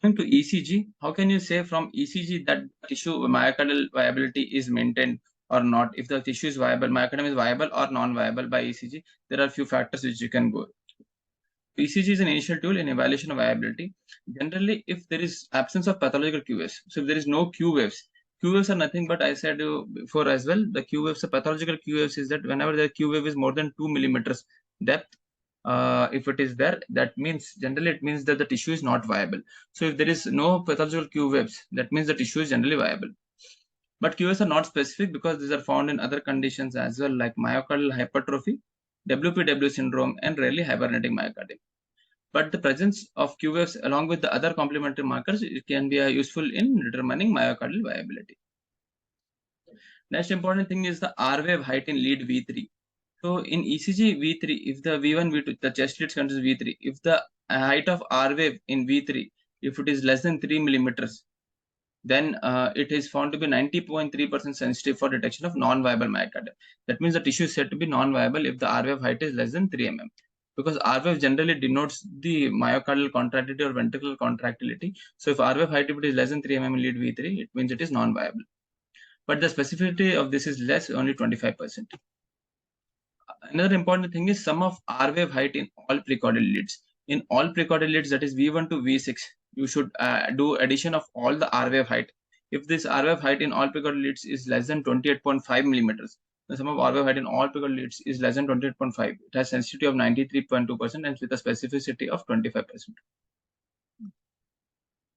Coming to ECG, how can you say from ECG that tissue myocardial viability is maintained or not? If the tissue is viable, myocardium is viable or non-viable by ECG, there are a few factors which you can go. ECG is an initial tool in evaluation of viability. Generally, if there is absence of pathological Q waves, so if there is no Q waves, Q waves are nothing but, I said before as well, the Q waves, the pathological Q waves is that whenever the Q wave is more than 2 millimeters depth, if it is there, that means generally it means that the tissue is not viable. So if there is no pathological Q waves, that means the tissue is generally viable. But Q waves are not specific because these are found in other conditions as well, like myocardial hypertrophy, WPW syndrome, and rarely hibernating myocardium. But the presence of Q waves along with the other complementary markers, it can be useful in determining myocardial viability. Next important thing is the R wave height in lead V3. So in ECG V3, if the V1, V2, the chest leads contains V3, if the height of R wave in V3, if it is less than 3 millimeters, then it is found to be 90.3% sensitive for detection of non-viable myocardium. That means the tissue is said to be non-viable if the R wave height is less than 3 mm. Because R wave generally denotes the myocardial contractility or ventricular contractility. So if R wave height, if it is less than 3 mm in lead V3, it means it is non-viable. But the specificity of this is less, only 25%. Another important thing is sum of R wave height in all precordial leads. In all precordial leads, that is V1 to V6, you should do addition of all the R wave height. If this R wave height in all precordial leads is less than 28.5 millimeters, the sum of R wave height in all precordial leads is less than 28.5. It has sensitivity of 93.2% and with a specificity of 25%.